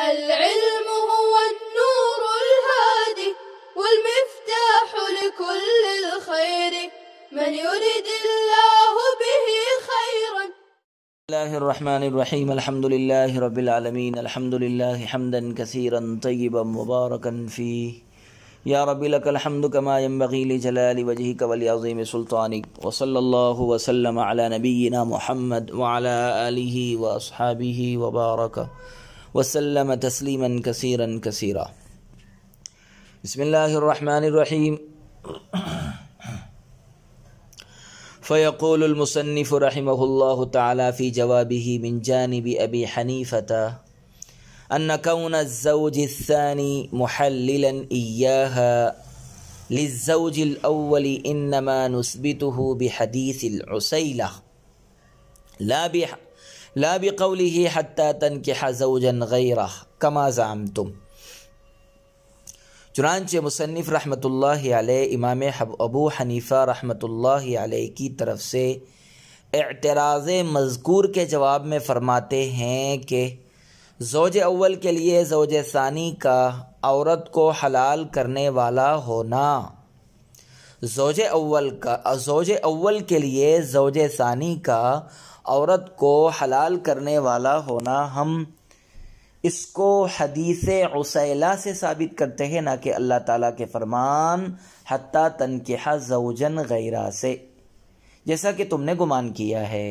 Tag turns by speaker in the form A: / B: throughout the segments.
A: العلم هو النور الهادي والمفتاح لكل الخير من يرد الله به خيرا.
B: بسم الله الرحمن الرحيم. الحمد لله رب العالمين. الحمد لله حمدا كثيرا طيبا مباركا فيه. يا رب لك الحمد كما ينبغي لجلال وجهك ولعظيم سلطانك. وصلى الله وسلم على نبينا محمد وعلى آله وأصحابه وبارك وسلم تسليما كثيرا كثيرا. بسم الله الرحمن الرحيم. فيقول المصنف رحمه الله تعالى في جوابه من جانب أبي حنيفة أن كون الزوج الثاني محللا إياها للزوج الأول إنما نثبته بحديث العسيلة لا بقوله حتى تنكح زوجا غيره كما زعمتم. چنانچہ مصنف رحمۃ اللہ علیہ امام ابو حنیفہ رحمۃ اللہ علیہ کی طرف سے اعتراض مذکور کے جواب میں فرماتے ہیں کہ زوج اول کے لیے زوج ثانی کا عورت کو حلال کرنے والا ہونا، زوج اول کے لیے زوج ثانی کا عورت کو حلال کرنے والا ہونا، ہم اس کو حدیث عسیلہ سے ثابت کرتے ہیں، نہ کہ اللہ تعالیٰ کے فرمان حتیٰ تنکح زوجن غیرہ سے، جیسا کہ تم نے گمان کیا ہے۔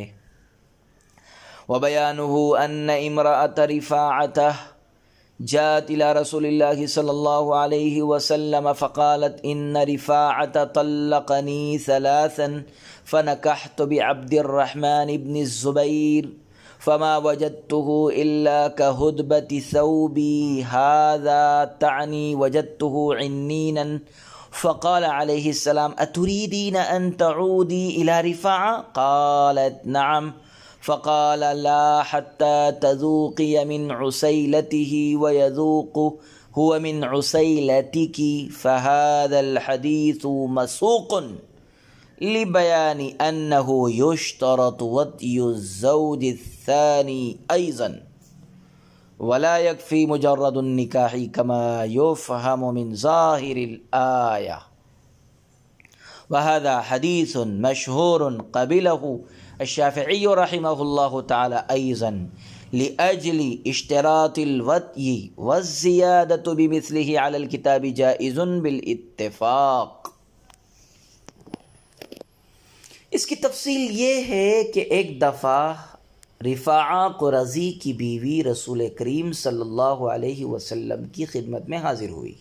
B: وَبَيَانُهُ أَنَّ امْرَأَةَ رِفَاعَةَ جاءت إلى رسول الله صلى الله عليه وسلم فقالت إن رفاعة طلقني ثلاثا فنكحت بعبد الرحمن بن الزبير فما وجدته إلا كهدبة ثوبي هذا تعني وجدته عنينا. فقال عليه السلام أتريدين أن تعودي إلى رفاعة؟ قالت نعم. فقال لا حتى تذوقي من عسيلته ويذوق هو من عسيلتك. فهذا الحديث مسوق لبيان أنه يشترط وطئ الزوج الثاني أيضا ولا يكفي مجرد النكاح كما يفهم من ظاهر الآية. وهذا حديث مشهور قبله الشافعي رحمه الله تعالى أيضا لأجل اشتراط الوطئ والزيادة بمثله على الكتاب جائز بالاتفاق. اس کی تفصیل یہ ہے کہ ایک دفعہ رفاعہ قرظی کی بیوی رسول کریم صلی اللہ علیہ وسلم کی خدمت میں حاضر ہوئی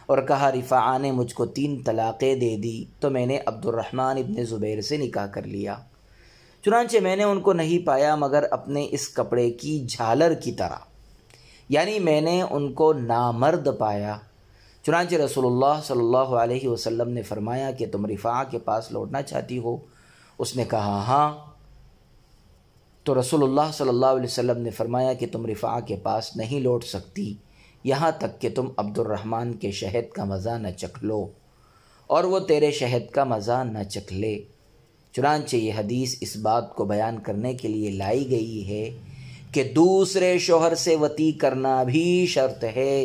B: اور کہا رفاعہ نے مجھ کو 3 طلاقیں دے دی تو میں نے عبد الرحمن ابن زبیر سے نکاح کر لیا، چنانچہ میں نے ان کو نہیں پایا مگر اپنے اس کپڑے کی جھالر کی طرح، یعنی میں نے ان کو نامرد پایا۔ چنانچہ رسول اللہ صلی اللہ علیہ وسلم نے فرمایا کہ تم رفاعہ کے پاس لوٹنا چاہتی ہو؟ اس نے کہا ہاں۔ تو رسول اللہ صلی اللہ علیہ وسلم نے فرمایا کہ تم رفاعہ کے پاس نہیں لوٹ سکتی یہاں تک کہ تم عبد الرحمن کے شہد کا مزہ نہ چکھ لو اور وہ تیرے شہد کا مزہ نہ چکھ لے۔ چنانچہ یہ حدیث اس بات کو بیان کرنے کے لیے لائی گئی ہے کہ دوسرے شوہر سے وطی کرنا بھی شرط ہے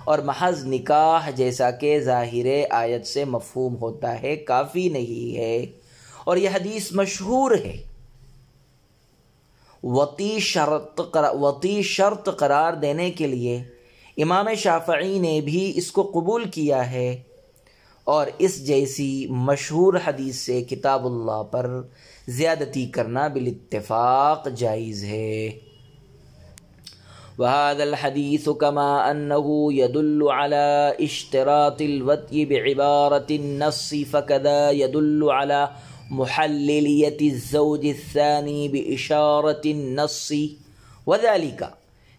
B: اور محض نکاح جیسا کہ ظاہر آیت سے مفہوم ہوتا ہے کافی نہیں ہے، اور یہ حدیث مشہور ہے۔ وطی شرط قرار دینے کے لیے امام شافعی نے بھی اس کو قبول کیا ہے، اور اس جیسی مشہور حدیث سے کتاب اللہ پر زیادتی کرنا بالاتفاق جائز ہے۔ وهذا الحديث كما أنه يدل على اشتراط الوطء بعبارة النص فكذا يدل على محللية الزوج الثاني بإشارة النص، وذلك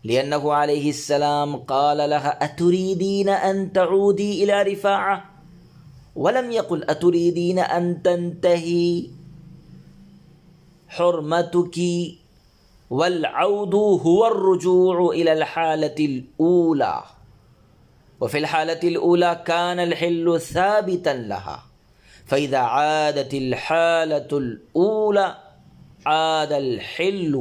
B: لأنه عليه السلام قال لها أتريدين أن تعودي إلى رفاعة ولم يقل أتريدين أن تنتهي حرمتك، والعود هو الرجوع إلى الحالة الأولى، وفي الحالة الأولى كان الحل ثابتا لها، فإذا عادت الحالة الأولى عاد الحل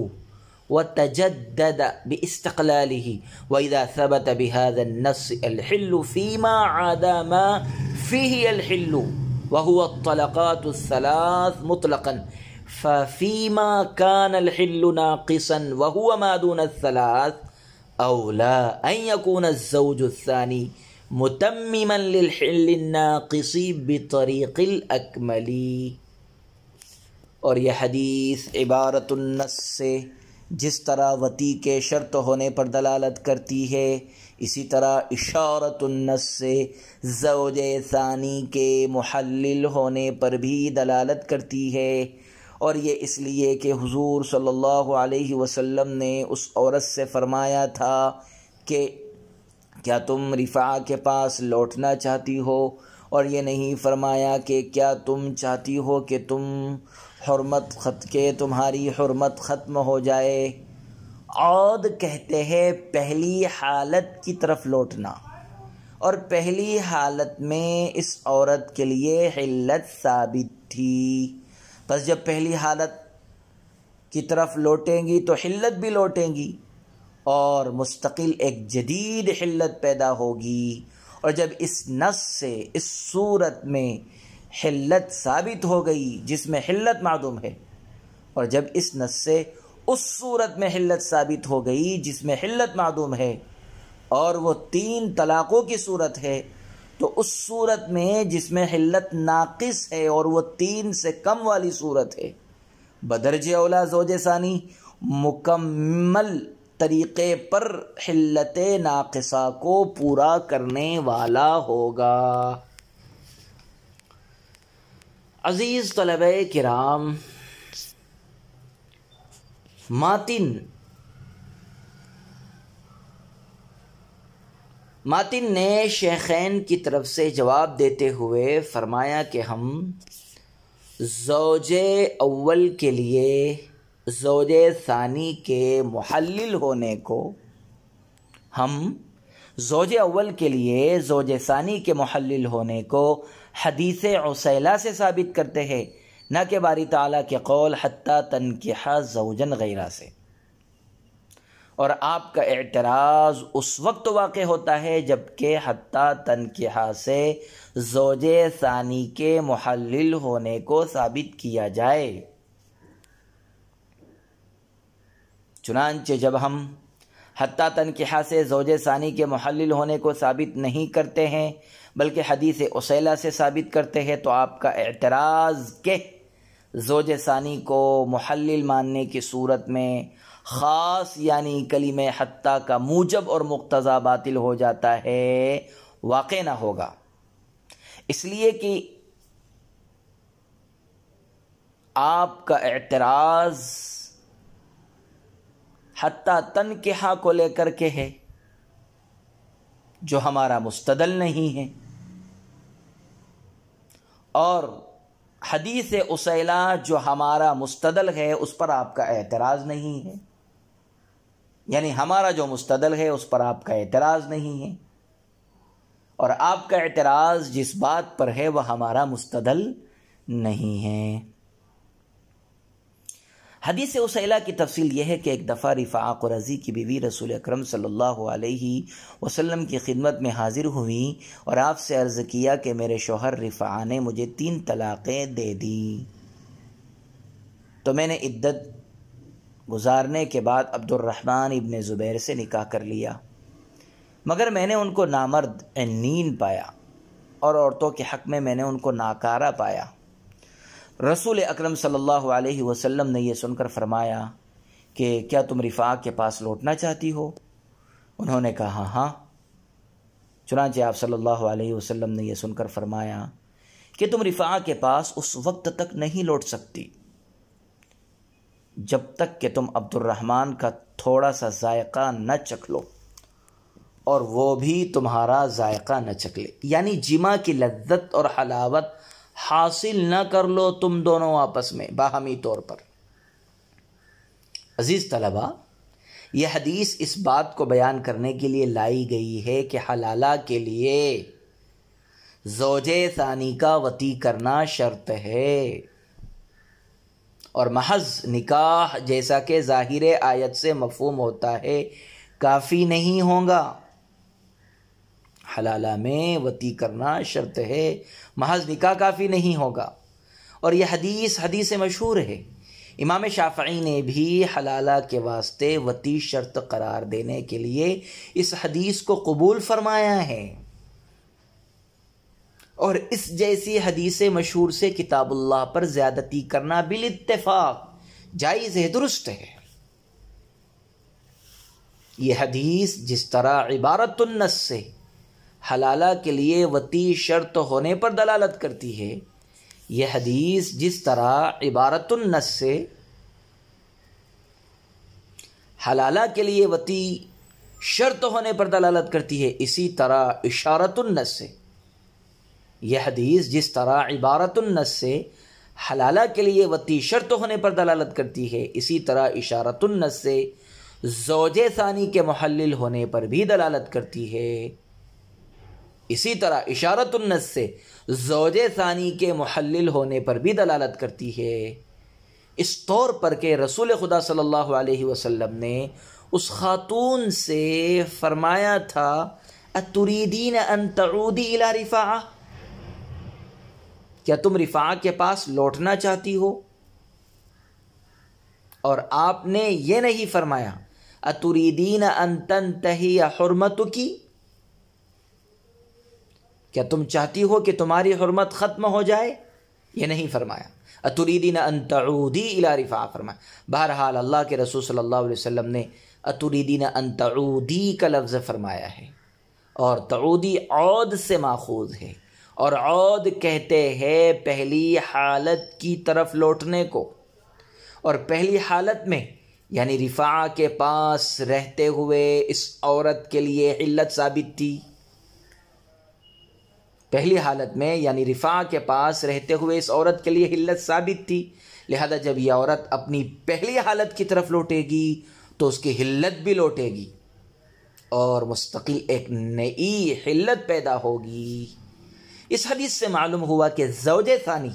B: وتجدد باستقلاله وإذا ثبت بهذا النص الحل فيما عدا ما فيه الحل وهو الطلقات الثلاث مطلقا ففيما كان الحل ناقصا وهو ما دون الثلاث أولى أن يكون الزوج الثاني متمما للحل الناقص بطريق الأكمل. اور یہ حدیث عبارت النص سے جس طرح وطی کے شرط ہونے پر دلالت کرتی ہے، اسی طرح اشارت النص سے زوج ثانی کے محلل ہونے پر بھی دلالت کرتی ہے، اور یہ اس لیے کہ حضور صلی اللہ علیہ وسلم نے اس عورت سے فرمایا تھا کہ کیا تم رفاع کے پاس لوٹنا چاہتی ہو، اور یہ نہیں فرمایا کہ کیا تم چاہتی ہو کہ تمہاری حرمت ختم ہو جائے. عود کہتے ہیں پہلی حالت کی طرف لوٹنا، اور پہلی حالت میں اس عورت کے لیے حلت ثابت تھی، بس جب پہلی حالت کی طرف لوٹیں گی تو حلت بھی لوٹیں گی اور مستقل ایک جدید حلت پیدا ہوگی. اور جب اس نص سے اس صورت میں حلت ثابت ہو گئی جس میں حلت معدوم ہے، اور جب اس نص سے اس صورت میں حلت ثابت ہو گئی جس میں حلت معدوم ہے، اور وہ 3 طلاقوں کی صورت ہے، تو اس صورت میں جس میں حلت ناقص ہے اور وہ 3 سے کم والی صورت ہے، بدرجہ اولا زوج ثانی مکمل طریقے پر حلت ناقصہ کو پورا کرنے والا ہوگا. عزیز طلبہ کرام، ماتن نے شیخین کی طرف سے جواب دیتے ہوئے فرمایا کہ ہم زوج اول کے لیے زوج ثانی کے محلل ہونے کو زوج ثانی کے محلل ہونے کو حدیث عسیلہ سے ثابت کرتے ہیں، نہ کہ باری تعالیٰ کے قول حتیٰ تنکح زوجن غیرہ سے. اور آپ کا اعتراض اس وقت واقع ہوتا ہے جب کہ حتیٰ تنکح سے زوج ثانی کے محلل ہونے کو ثابت کیا جائے. چنانچہ جب ہم حتیٰ تنکح سے زوج ثانی کے محلل ہونے کو ثابت نہیں کرتے ہیں بلکہ حدیث عسیلہ سے ثابت کرتے ہیں، تو آپ کا اعتراض کہ زوج ثانی کو محلل ماننے کی صورت میں خاص یعنی کلمہ حتیٰ کا موجب اور مقتضا باطل ہو جاتا ہے واقع نہ ہوگا، اس لیے کہ آپ کا اعتراض حتیٰ تنکحہ کو لے کر کے ہے جو ہمارا مستدل نہیں ہے، اور حدیث عسیلہ جو ہمارا مستدل ہے اس پر آپ کا اعتراض نہیں ہے، یعنی ہمارا جو مستدل ہے اس پر آپ کا اعتراض نہیں ہے، اور آپ کا اعتراض جس بات پر ہے وہ ہمارا مستدل نہیں ہے. حدیث عسیلہ کی تفصیل یہ ہے کہ ایک دفعہ رفاعہ قرظی کی بیوی رسول اکرم صلی اللہ علیہ وسلم کی خدمت میں حاضر ہوئیں اور آپ سے عرض کیا کہ میرے شوہر رفاعہ نے مجھے 3 طلاقیں دے دیں، تو میں نے عدت گزارنے کے بعد عبد الرحمن ابن زبیر سے نکاح کر لیا، مگر میں نے ان کو نامرد عنین پایا اور عورتوں کے حق میں نے ان کو ناکارہ پایا. رسول اکرم صلی اللہ علیہ وسلم نے یہ سن کر فرمایا کہ کیا تم رفاعہ کے پاس لوٹنا چاہتی ہو؟ انہوں نے کہا ہاں. چنانچہ آپ صلی اللہ علیہ وسلم نے یہ سن کر فرمایا کہ تم رفاعہ کے پاس اس وقت تک نہیں لوٹ سکتی جب تک کہ تم عبد الرحمن کا تھوڑا سا ذائقہ نہ چکھ لو اور وہ بھی تمہارا ذائقہ نہ چکھ لے، یعنی جمع کی لذت اور حلاوت حاصل نہ کر لو تم دونوں آپس میں باہمی طور پر. عزیز طلبہ، یہ حدیث اس بات کو بیان کرنے کے لیے لائی گئی ہے کہ حلالہ کے لیے زوج ثانی کا وطی کرنا شرط ہے، اور محض نکاح جیسا کہ ظاہر آیت سے مفہوم ہوتا ہے کافی نہیں ہوگا۔ حلالہ میں وطی کرنا شرط ہے، محض نکاح کافی نہیں ہوگا۔ اور یہ حدیث مشہور ہے۔ امام شافعی نے بھی حلالہ کے واسطے وطی شرط قرار دینے کے لیے اس حدیث کو قبول فرمایا ہے، اور اس جیسی حدیث مشہور سے کتاب اللہ پر زیادتی کرنا بالاتفاق جائز ہے، درست ہے۔ یہ حدیث جس طرح عبارت النص سے حلالہ کے لیے وطی شرط ہونے پر دلالت کرتی ہے، یہ حدیث جس طرح عبارت النص سے حلالہ کے لیے وطی شرط ہونے پر دلالت کرتی ہے، اسی طرح اشارت النص سے یہ حدیث جس طرح عبارت النص سے حلالہ کے لیے وطی شرط ہونے پر دلالت کرتی ہے، اسی طرح اشارت النص سے زوج ثانی کے محلل ہونے پر بھی دلالت کرتی ہے۔ اسی طرح اشارت النص سے زوج ثانی کے محلل ہونے پر بھی دلالت کرتی ہے، اس طور پر کہ رسول خدا صلی اللہ علیہ وسلم نے اس خاتون سے فرمایا تھا اتریدین ان تعودی الی رفاعہ، کیا تم رفاعہ کے پاس لوٹنا چاہتی ہو؟ اور آپ نے یہ نہیں فرمایا اتریدین ان تنتہی حرمتکی، کیا تم چاہتی ہو کہ تمہاری حرمت ختم ہو جائے؟ یہ نہیں فرمایا، اتریدین ان تعودی الی رفاعہ فرمایا۔ بہرحال اللہ کے رسول صلی اللہ علیہ وسلم نے اتریدین ان تعودی کا لفظ فرمایا ہے، اور تعودی عود سے ماخوذ ہے، اور عود کہتے ہیں پہلی حالت کی طرف لوٹنے کو، اور پہلی حالت میں یعنی رفاعہ کے پاس رہتے ہوئے اس عورت کے لیے علت ثابت تھی۔ پہلی حالت میں یعنی رفاعہ کے پاس رہتے ہوئے اس عورت کے لیے علت ثابت تھی، لہذا جب یہ عورت اپنی پہلی حالت کی طرف لوٹے گی تو اس کی علت بھی لوٹے گی اور مستقل ایک نئی علت پیدا ہوگی۔ اس حدیث سے معلوم ہوا کہ زوج ثانی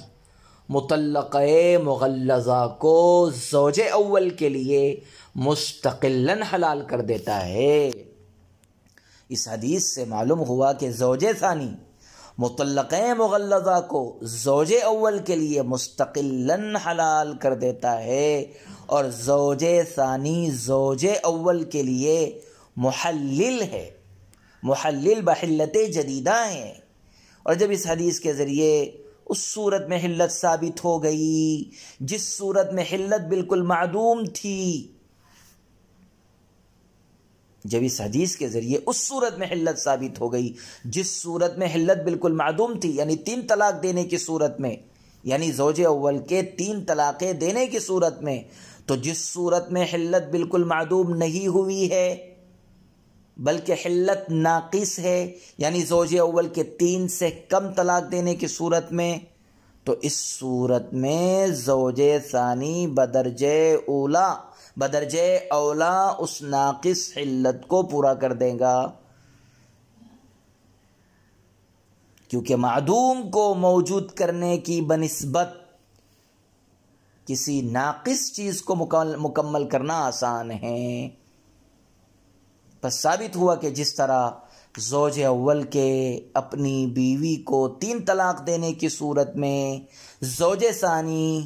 B: مطلقہ مغلظہ کو زوج اول کے لیے مستقلاً حلال کر دیتا ہے۔ اس حدیث سے معلوم ہوا کہ زوج ثانی مطلقہ مغلظہ کو زوج اول کے لیے مستقلاً حلال کر دیتا ہے، اور زوج ثانی زوج اول کے لیے محلل ہے، محلل بحلت جدیدہ ہے۔ اور جب اس حدیث کے ذریعے اس صورت میں حلت ثابت ہو گئی جس صورت میں حلت بالکل معدوم تھی، جب اس حدیث کے ذریعے اس صورت میں حلت ثابت ہو گئی جس صورت میں حلت بالکل معدوم تھی، یعنی 3 طلاق دینے کی صورت میں، یعنی زوج اول کے 3 طلاقیں دینے کی صورت میں، تو جس صورت میں حلت بالکل معدوم نہیں ہوئی ہے بلکہ حلت ناقص ہے، یعنی زوج اول کے 3 سے کم طلاق دینے کی صورت میں، تو اس صورت میں زوج ثانی بدرجہ اولا اس ناقص حلت کو پورا کر دے گا، کیونکہ معدوم کو موجود کرنے کی بنسبت کسی ناقص چیز کو مکمل کرنا آسان ہے۔ پس ثابت ہوا کہ جس طرح زوج اول کے اپنی بیوی کو 3 طلاق دینے کی صورت میں زوج ثانی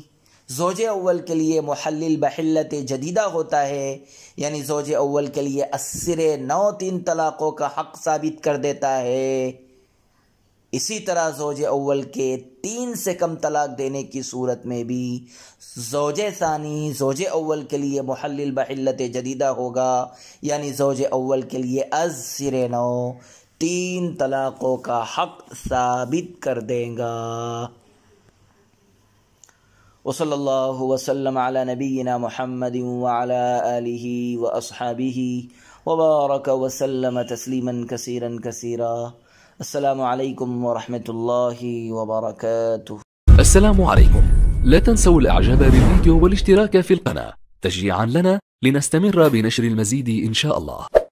B: زوج اول کے لیے محلل بحلت جدیدہ ہوتا ہے، یعنی زوج اول کے لیے اثر نو 3 طلاقوں کا حق ثابت کر دیتا ہے، اسی طرح زوج اول کے 3 سے کم طلاق دینے کی صورت میں بھی زوج ثانی زوج اول کے لیے محلل بحلت جدیدہ ہوگا، یعنی زوج اول کے لیے از سر نو 3 طلاقوں کا حق ثابت کر دے گا۔ وصلی اللہ وسلم علی نبینا محمد وعلی آلہ واصحابہ وبارک وسلم تسلیما کثیرا کثیرا۔ السلام علیکم ورحمۃ اللہ وبرکاتہ۔
C: السلام عليكم، لا تنسوا الاعجاب بالفيديو والاشتراك في القناة تشجيعا لنا لنستمر بنشر المزيد إن شاء الله.